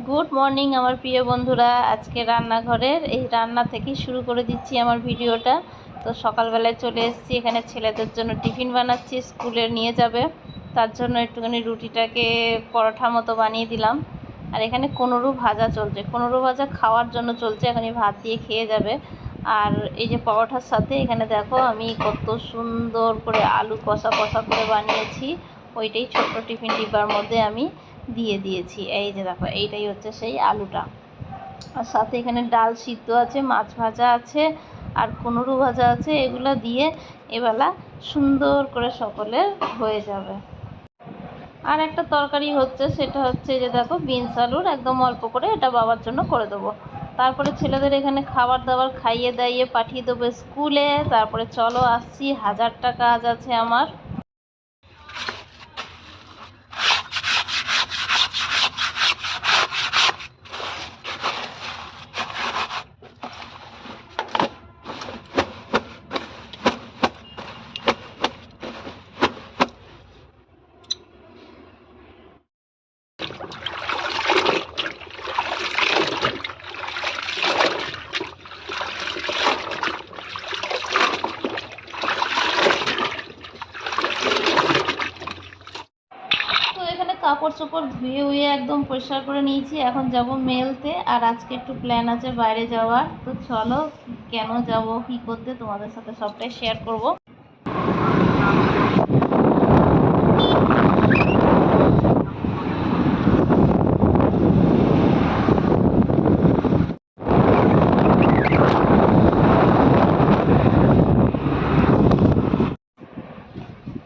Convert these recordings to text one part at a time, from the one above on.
Good morning আমার প্রিয় বন্ধুরা। আজকে রান্নাঘরের এই রান্না থেকেই শুরু করে দিচ্ছি আমার ভিডিওটা। তো সকালবেলায় চলে এসেছি, এখানে ছেলেদের জন্য টিফিন বানাচ্ছি, স্কুলে নিয়ে যাবে। তার জন্য একটুখানি রুটিটাকে পরোটা মতো বানিয়ে দিলাম। আর এখানে কোনোরু ভাজা চলছে, কোনোরু ভাজা খাওয়ার জন্য চলছে, এখানে ভাত দিয়ে খেয়ে যাবে। আর এই যে পরোটার সাথে এখানে দেখো আমি কত সুন্দর করে আলু কষা কষা করে বানিয়েছি, ওইটাই ছোট্ট টিফিন ডিব্বার মধ্যে আমি দিয়ে দিয়েছি। এই যে দেখো, এইটাই হচ্ছে সেই আলুটা। আর সাথে এখানে ডাল সিদ্ধ আছে, মাছ ভাজা আছে, আর কুনুরু ভাজা আছে। এগুলো দিয়ে এবেলা সুন্দর করে সকলের হয়ে যাবে। আর একটা তরকারি হচ্ছে, সেটা হচ্ছে যে দেখো বিনস আলুর, একদম অল্প করে, এটা বাবার জন্য করে দেবো। তারপরে ছেলেদের এখানে খাবার দাবার খাইয়ে দাইয়ে পাঠিয়ে দেবো স্কুলে। তারপরে চলো আসছি, হাজারটা কাজ আছে আমার। কাপড় চোপড় ধুয়ে উয়ে একদম পরিষ্কার করে নিয়েছি, এখন যাব মেলতে। আর আজকে একটু প্ল্যান আছে বাইরে যাওয়ার, তো চলো কেন যাব কি করতে তোমাদের সাথে সবটাই শেয়ার করব।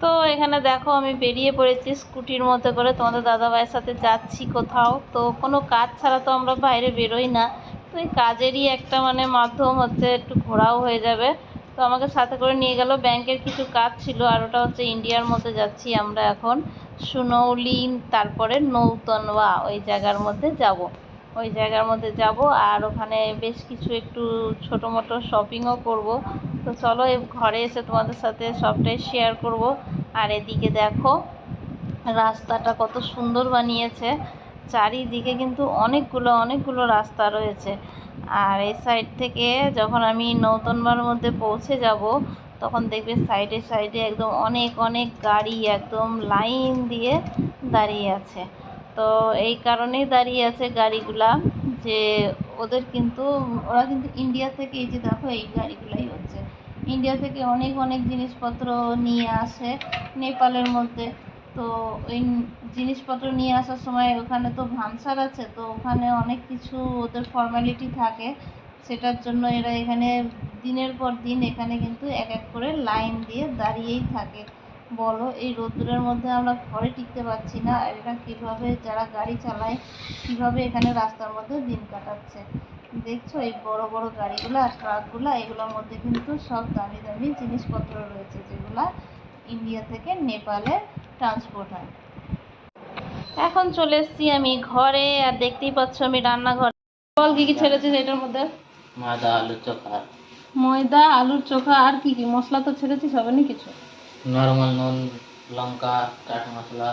তো এখানে দেখো আমি বেরিয়ে পড়েছি স্কুটির মধ্যে করে, তোমাদের দাদাভাইয়ের সাথে যাচ্ছি কোথাও। তো কোনো কাজ ছাড়া তো আমরা বাইরে বেরোই না, তো এই কাজেরই একটা মাধ্যম হচ্ছে একটু ঘোরাও হয়ে যাবে। তো আমাকে সাথে করে নিয়ে গেল, ব্যাংকের কিছু কাজ ছিল। আর ওটা হচ্ছে ইন্ডিয়ার মধ্যে যাচ্ছি আমরা এখন, সুনৌলি, তারপরে নৌতনওয়া, ওই জায়গার মধ্যে যাব। ওই জায়গার মধ্যে যাব, আর ওখানে বেশ কিছু একটু ছোটো মোটো শপিংও করব। তো চলো ঘরে এসে তোমাদের সাথে সবটাই শেয়ার করব। আর এদিকে দেখো রাস্তাটা কত সুন্দর বানিয়েছে, চারিদিকে কিন্তু অনেকগুলো রাস্তা রয়েছে। আর এই সাইড থেকে যখন আমি নৌতনবার মধ্যে পৌঁছে যাব, তখন দেখবে সাইডে সাইডে একদম অনেক গাড়ি একদম লাইন দিয়ে দাঁড়িয়ে আছে। তো এই কারণেই দাঁড়িয়ে আছে গাড়িগুলা, যে ওরা কিন্তু ইন্ডিয়া থেকে, এই যে দেখো এই গাড়িগুলাই হচ্ছে ইন্ডিয়া থেকে অনেক জিনিসপত্র নিয়ে আসে নেপালের মধ্যে। তো ওই জিনিসপত্র নিয়ে আসার সময় ওখানে তো ভানসার আছে, তো ওখানে অনেক কিছু ওদের ফর্মালিটি থাকে, সেটার জন্য এরা এখানে দিনের পর দিন এখানে কিন্তু এক এক করে লাইন দিয়ে দাঁড়িয়েই থাকে। বলো, এই রোদ্দুরের মধ্যে আমরা ঘরে টিকতে পারছি না, আর এরা কীভাবে, যারা গাড়ি চালায় কীভাবে এখানে রাস্তার মধ্যে দিন কাটাচ্ছে। দেখছো এই বড় গাড়িগুলো আর ট্রাকগুলো, এগুলোর মধ্যে কিন্তু সব দামি জিনিসপত্র রয়েছে, যেগুলা ইন্ডিয়া থেকে নেপালে ট্রান্সপোর্ট হয়। এখন চলে এসেছি আমি ঘরে, আর দেখতেই পাচ্ছ আমি রান্নাঘরে। বল কি ছেড়েছিস এটার মধ্যে? ময়দা আলুর চোখা। ময়দা আলুর চোখা, আর কি মশলা তো ছেড়েছিস, হবে না কিছু? নরমাল নুন, লঙ্কা, চাট মশলা।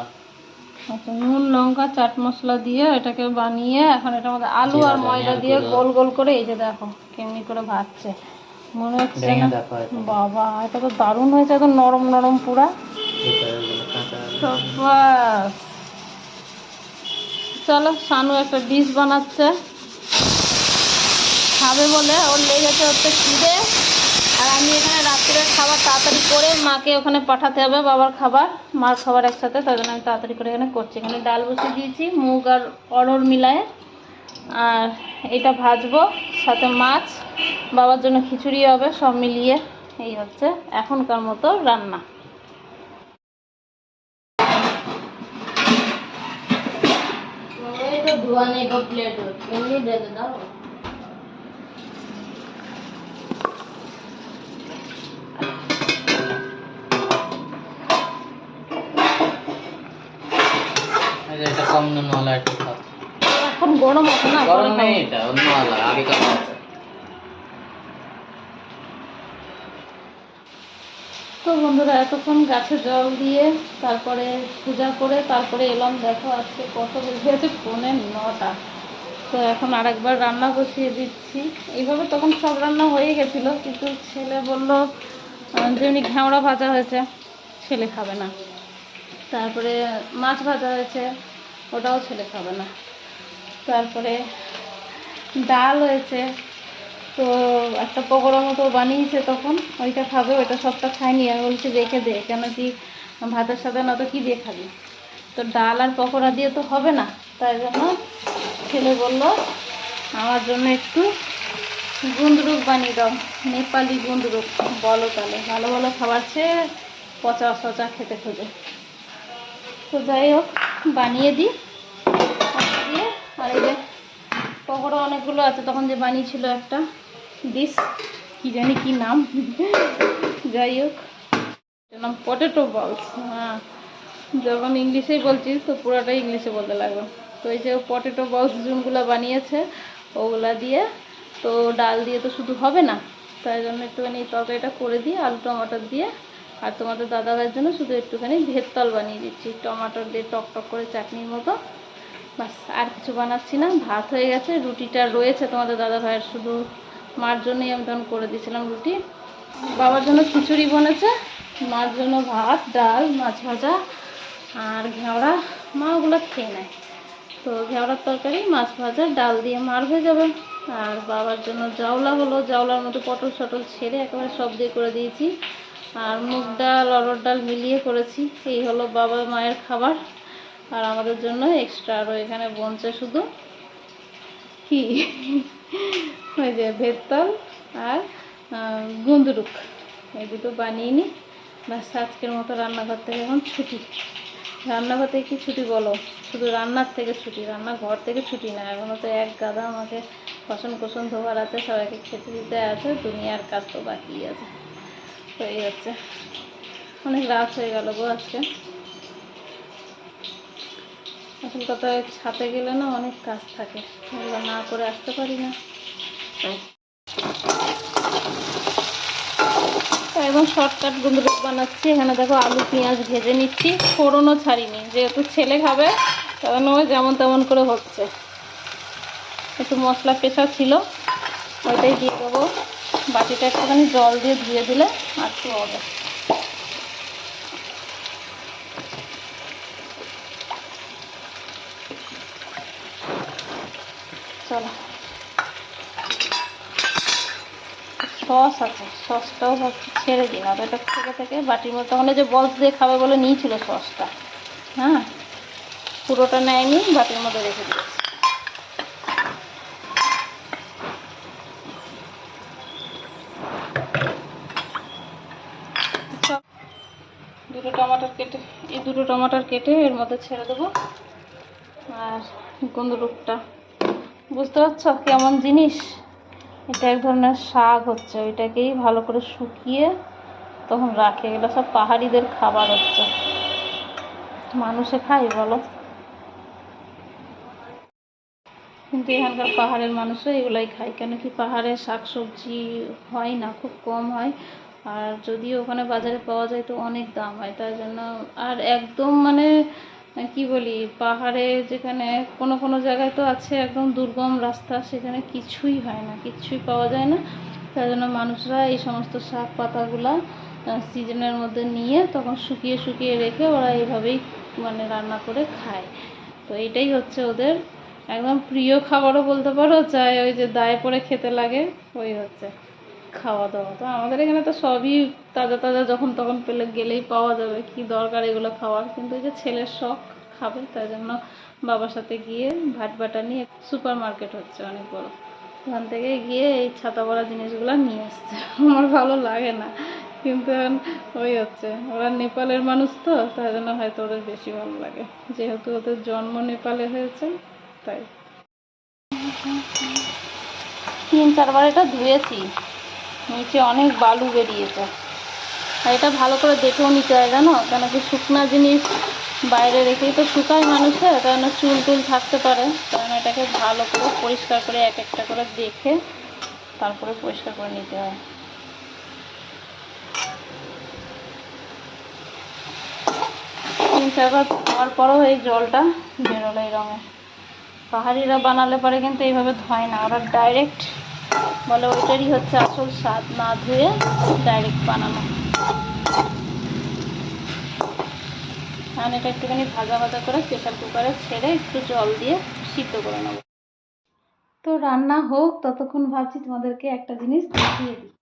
আচ্ছা, নুন লঙ্কা চাট মশলা দিয়ে এটাকে বানিয়ে এখন এটার মধ্যে আলু আর ময়দা দিয়ে গোল করে, এই যে দেখো কেমনি করে ভাজছে, মনে হচ্ছে না? বাবা, এটা তো দারুণ হয়েছে, একদম নরম পুরা। চলো, শানু একটা ডিশ বানাচ্ছে, খাবে বলে, ওর লেগেছে হচ্ছে খিদে। আর আমি এখানে রাত্রের খাবার তাড়াতাড়ি করে মাকে ওখানে পাঠাতে হবে, বাবার খাবার মার খাবার একসাথে, তাই জন্য আমি তাড়াতাড়ি করে এখানে করছি। এখানে ডাল বসিয়ে দিয়েছি মুগ আর অড়হর মিলায়ে, আর এটা ভাজবো, সাথে মাছ, বাবার জন্য খিচুড়ি হবে, সব মিলিয়ে এই হচ্ছে এখনকার মতো রান্না। ধোয়া নেই প্লেট, এমনি বেঁধে দাও। এটা কম নুন वाला একটু খাও। এখন গরম আছে না? গরম নেই, এটা অন্য वाला আগে খাওয়া আছে। তো বন্ধুরা, এতক্ষণ গাছে জল দিয়ে তারপরে পূজা করে তারপরে এলাম। দেখো আজকে কত বেজে গেছে, পৌনে 9টা। তো এখন আরেকবার রান্না বসিয়ে দিচ্ছি। এইভাবে তখন সব রান্না হয়ে গেছিলো, কিন্তু ছেলে বলল যেমনি ঘ্যাঁওড়া ভাজা হয়েছে, ছেলে খাবে না। তারপরে মাছ ভাজা হয়েছে, ওটাও ছেলে খাবে না। তারপরে ডাল হয়েছে, তো একটা পকোড়া মতো বানিয়েছে, তখন ওইটা খাবে, ওইটা সবটা খাইনি। আমি বলছি রেখে দে, কেন কি ভাতের সাথে না তো কী দিয়ে খাবি, তো ডাল আর পকোড়া দিয়ে তো হবে না। তাই জন্য ছেলে বলল আমার জন্য একটু গুন্দরুক বানিয়ে দাও, নেপালি গুন্দরুক। বলো তাহলে, ভালো ভালো খাবার চেয়ে পচা সচা খেতে খোঁজে। তো যাই হোক, বানিয়ে দিই দিয়ে। আর এই যে পকোড়া অনেকগুলো আছে, তখন যে বানিয়েছিল একটা ডিশ, কী জানি কী নাম, যাই হোক নাম পটেটো বলস। হ্যাঁ, যখন ইংলিশেই বলছিস তো পুরোটাই ইংলিশে বলতে লাগবে। তো এই যে পটেটো বলস জুনগুলো বানিয়েছে, ওগুলা দিয়ে, তো ডাল দিয়ে তো শুধু হবে না, তাই জন্য একটুখানি তরকারিটা করে দিয়ে আলু টমাটোর দিয়ে। আর তোমাদের দাদাভাইয়ের জন্য শুধু একটুখানি ভেততল বানিয়ে দিচ্ছি, টমাটোর দিয়ে টক টক করে চাটনির মতো। বাস, আর কিছু বানাচ্ছি না। ভাত হয়ে গেছে, রুটিটা রয়েছে তোমাদের দাদাভাইয়ের, শুধু মার জন্যই আমি তখন করে দিয়েছিলাম রুটি। বাবার জন্য খিচুড়ি বনেছে, মার জন্য ভাত, ডাল, মাছ ভাজা আর ঘেওড়া। মা ওগুলো খেয়ে নেয়, তো ঘেওড়ার তরকারি, মাছ ভাজা, ডাল দিয়ে মার হয়ে যাবে। আর বাবার জন্য জাউলা হলো, জাউলার মতো পটল সটল ছেড়ে একেবারে সব দিয়ে করে দিয়েছি। আর মুগ ডাল, অরহর ডাল মিলিয়ে করেছি। এই হলো বাবা মায়ের খাবার। আর আমাদের জন্য এক্সট্রা আরও এখানে বনছে শুধু কি, ওই যে ভেততল আর গুন্দরুক, এই দুটো বানিয়ে নিই। ব্যাস, আজকের মতো রান্নাঘর থেকে এখন ছুটি। রান্নাঘর থেকে কি ছুটি বলো, শুধু রান্নার থেকে ছুটি, রান্নাঘর থেকে ছুটি না। এখনও তো এক গাদা আমাকে বাসন কোসন ধোয়ার আছে, সবাইকে খেতে দিতে আছে, দুনিয়ার কাজ তো বাকি আছে। তো এই হচ্ছে, অনেক রাত হয়ে গেল গো আজকে। আসল কথা, ছাতে গেলে না অনেক কাজ থাকে, এগুলো না করে আসতে পারি না। এবং শর্টকাট গুন্দরুক বানাচ্ছি। এখানে দেখো আলু পেঁয়াজ ভেজে নিচ্ছি, ফোড়নও ছাড়িনি, যেহেতু ছেলে খাবে তখন ওই যেমন তেমন করে হচ্ছে। একটু মশলা পেশা ছিল, ওইটাই দিয়ে দেবো। বাটিটা একটুখানি জল দিয়ে ধুয়ে দিলে আর একটু হবে। চলো, সস আছে, সসটাও ভাবছি ছেড়ে দিই না, এটা থেকে থেকে বাটির মধ্যে, তখন যে বলস দিয়ে খাবে বলে নিয়েছিল সসটা, হ্যাঁ পুরোটা নেয়নি, বাটির মধ্যে রেখে দিয়েছি। দুটো টমাটার কেটে এর মধ্যে ছেড়ে দেবো। আর গুন্দরুকটা বুঝতে পারছো কেমন জিনিস, এটা এক ধরনের শাক হচ্ছে, ওইটাকেই ভালো করে শুকিয়ে তখন রাখে। এগুলো সব পাহাড়িদের খাবার হচ্ছে, মানুষে খায় বলো, কিন্তু এখানকার পাহাড়ের মানুষরা এগুলাই খায়। কেন কি পাহাড়ে শাকসবজি হয় না, খুব কম হয়, আর যদিও ওখানে বাজারে পাওয়া যায় তো অনেক দাম হয়, তাই জন্য। আর একদম মানে কি বলি, পাহাড়ে যেখানে কোনো কোনো জায়গায় তো আছে একদম দুর্গম রাস্তা, সেখানে কিছুই হয় না, কিছুই পাওয়া যায় না। তাই জন্য মানুষরা এই সমস্ত শাক পাতাগুলা সিজনের মধ্যে নিয়ে তখন শুকিয়ে শুকিয়ে রেখে ওরা এইভাবেই মানে রান্না করে খায়। তো এইটাই হচ্ছে ওদের একদম প্রিয় খাবারও বলতে পারো, চাই ওই যে দায়ে পড়ে খেতে লাগে, ওই হচ্ছে খাওয়া দাওয়া। তো আমাদের এখানে তো সবই তাজা তাজা, যখন তখন পেলে গেলেই পাওয়া যাবে, কি দরকার এগুলো খাওয়ার। কিন্তু ওই যে ছেলের শখ খাবে, তাই জন্য বাবার সাথে গিয়ে ভাটবাটা নিয়ে সুপার মার্কেট হচ্ছে অনেক বড়, ওখান থেকে গিয়ে এই ছাতা বড়া জিনিসগুলো নিয়ে আসছে। আমার ভালো লাগে না, কিন্তু ওই হচ্ছে ওরা নেপালের মানুষ তো, তাই জন্য হয়তো ওদের বেশি ভালো লাগে, যেহেতু ওদের জন্ম নেপালে হয়েছে তাই। 3-4 বার এটা ধুয়েছি, নিচে অনেক বালু বেরিয়েছে। আর এটা ভালো করে দেখেও নিতে হয় জানো, কেন কি শুকনা জিনিস বাইরে রেখেই তো শুকায় মানুষের, কারণ চুল টুল থাকতে পারে, কারণ এটাকে ভালো করে পরিষ্কার করে এক একটা করে দেখে তারপরে পরিষ্কার করে নিতে হয়। 3-4 বার ধোয়ার পরও এই জলটা বেরোলো এই রঙে। পাহাড়িরা বানালে পরে কিন্তু এইভাবে ধোয় না, ওরা ডাইরেক্ট বলে ওইটারই হচ্ছে আসল স্বাদ, না ধুয়ে ডাইরেক্ট বানানো। আর এটা একটুখানি ভাজা ভাজা করে প্রেশার কুকারে ছেড়ে একটু জল দিয়ে সিদ্ধ করে নেব। তো রান্না হোক ততক্ষণ ভাবছি তোমাদেরকে একটা জিনিস দেখিয়ে দিই।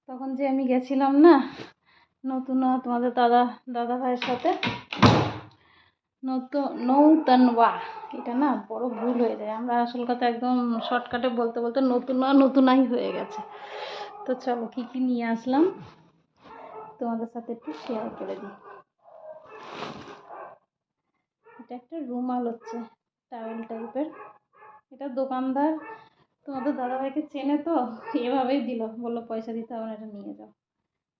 তখন যে আমি গেছিলাম না নতুন তোমাদের দাদা ভাইয়ের সাথে নৌতনওয়া, এটা না বড় ভুল হয়ে যায়, আমরা আসল কথা একদম শর্টকাটে বলতে বলতে নতুনাই হয়ে গেছে। তো চলো কী কী নিয়ে আসলাম তোমাদের সাথে একটু শেয়ার করে দিই। এটা একটা রুমাল হচ্ছে টাওয়েল টাইপের, এটা দোকানদার তোমাদের দাদাভাইকে চেনে তো এভাবেই দিল, বললো পয়সা দিতে হবে না, এটা নিয়ে যাও।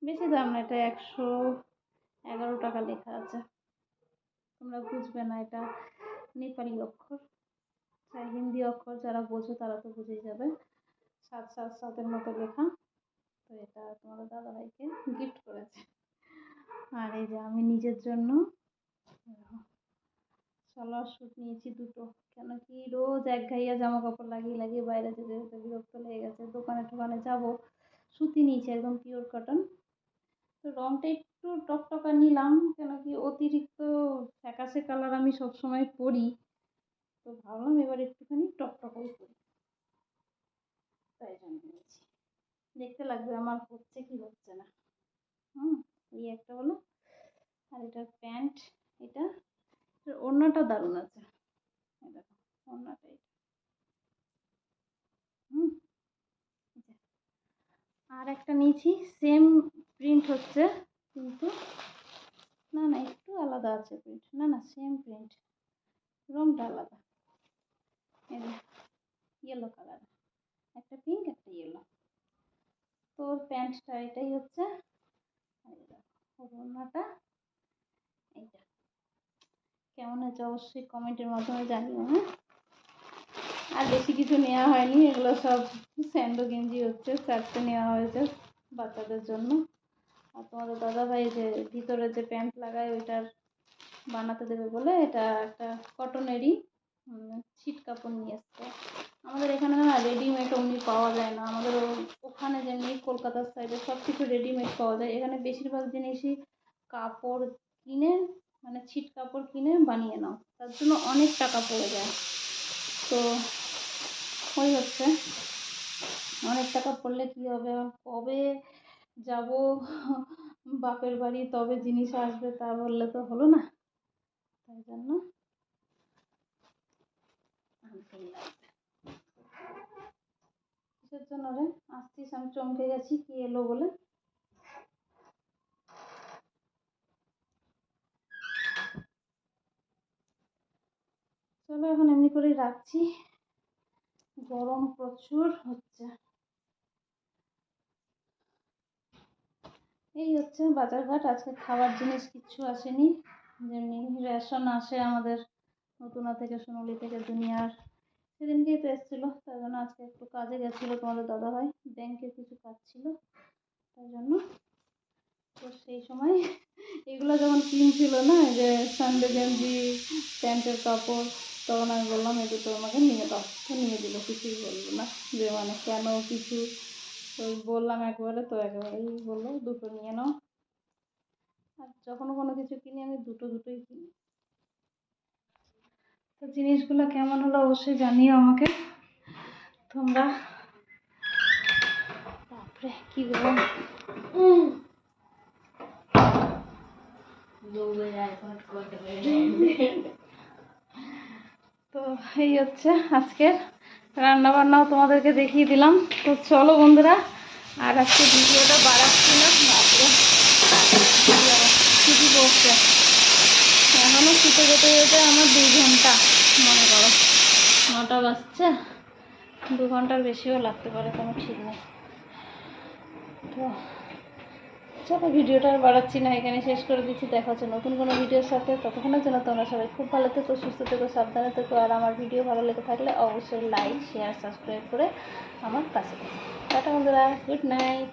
বেশি দাম না, এটা 111 টাকা লেখা আছে। তোমরা বুঝবে না, এটা নেপালি অক্ষর, আর হিন্দি অক্ষর যারা বোঝো তারা তো বুঝেই যাবে। 777 মতো লেখা। তো এটা তোমাদের দাদাভাইকে গিফট করেছে। আর এই যে আমি নিজের জন্য সালোয়ার স্যুট নিয়েছি দুটো, কেন কি রোজ একঘেয়ে জামা কাপড় লাগিয়ে লাগিয়ে বাইরে যেতে যেতে বিরক্ত লেগে গেছে। দোকানে টোকানে যাবো, সুতি নিয়েছি একদম পিওর কটন। তো রংটা একটু টকটকা নিলাম, কেন কি অতিরিক্ত ফ্যাকাশে কালার আমি সবসময় পরি, তো ভাবলাম এবার একটুখানি টকটকাই পরি, তাই জন্য নিয়েছি। দেখতে লাগবে আমার হচ্ছে কি হচ্ছে না। এই একটা হলো। আর এটার প্যান্ট, এটা ওড়নাটা দারুণ আছে, দেখো ওড়নাটা এটা। আর একটা নিয়েছি সেম প্রিন্ট হচ্ছে, কিন্তু না না একটু আলাদা আছে প্রিন্ট, না না সেম প্রিন্ট, রংটা আলাদা। এই ইয়েলো কালার, একটা পিঙ্ক একটা ইয়েলো। তো প্যান্টটা এটাই হচ্ছে, ওড়নাটা এইটা। কেমন হয়েছে অবশ্যই কমেন্টের মাধ্যমে জানিও। হ্যাঁ, আর বেশি কিছু নেওয়া হয়নি, এগুলো সব স্যান্ডো গেঞ্জি হচ্ছে, চারটে নেওয়া হয়েছে বাচ্চাদের জন্য। আর তোমাদের দাদাভাই যে ভিতরে যে প্যান্ট লাগায় ওইটার বানাতে দেবে বলে এটা একটা কটনেরই ছিট কাপড় নিয়ে এসছে। আমাদের এখানে না রেডিমেড অমনি পাওয়া যায় না, আমাদের ওখানে যেমনি কলকাতার সাইডে সব কিছু রেডিমেড পাওয়া যায়, এখানে বেশিরভাগ জিনিসই কাপড় কিনে, মানে ছিট কাপড় কিনে বানিয়ে নাও, তার জন্য অনেক টাকা পড়ে যায়। তো ওই হচ্ছে, অনেক টাকা পড়লে কী হবে, কবে যাব বাপের বাড়ি তবে জিনিস আসবে, তা বললে তো হলো না, তাই জন্য আনতেই লাগবে। কিসের জন্য রে আসছিস, আমি চমকে গেছি কি এলো বলে। চলো এখন এমনি করেই রাখছি, গরম প্রচুর হচ্ছে। এই হচ্ছে বাজারঘাট, আজকে খাবার জিনিস কিচ্ছু আসেনি, যেমনি রেশন আসে আমাদের নতুনা থেকে সোনালি থেকে দুনিয়ার, সেদিনকেই তো এসেছিলো, তাই জন্য আজকে একটু কাজে গেছিলো তোমাদের দাদাভাই, ব্যাংকের কিছু কাজ ছিল, তাই জন্য। তো সেই সময় এগুলো যখন কিনছিল না, যে সানডে গেঞ্জি প্যান্টের কাপড়, তখন আমি বললাম এই দুটো আমাকে নিয়ে দাও, তো নিয়ে দিল, কিছুই বললো না যে মানে কেন কিছু। তো বললাম একবারে, তো একেবারেই বললো দুটো নিয়ে নাও। আর যখনও কোনো কিছু কিনি আমি দুটোই কিনি। তো জিনিসগুলো কেমন হলো অবশ্যই জানিও আমাকে তোমরা। বাপরে কি গরম। তো এই হচ্ছে আজকের রান্না বান্নাও তোমাদেরকে দেখিয়ে দিলাম। তো চলো বন্ধুরা, আর আজকে ভিডিওটা বাড়াচ্ছি না, বাপরে ছুটি পড়ছে, এখনও শুতে যেতে যেতে আমার 2 ঘন্টা, মনে করো 9টা বাজছে, 2 ঘন্টার বেশিও লাগতে পারে, কোনো ঠিক নেই। তো চলো ভিডিওটা আর বাড়াচ্ছি না, এখানে শেষ করে দিচ্ছি। দেখা হচ্ছে নতুন কোনো ভিডিওর সাথে, ততক্ষণের জন্য তোমরা সবাই খুব ভালো থেকো, সুস্থ থেকো, সাবধানে থেকো। আর আমার ভিডিও ভালো লেগে থাকলে অবশ্যই লাইক শেয়ার সাবস্ক্রাইব করে আমার পাশে থেকো। টাটা বন্ধুরা, গুড নাইট।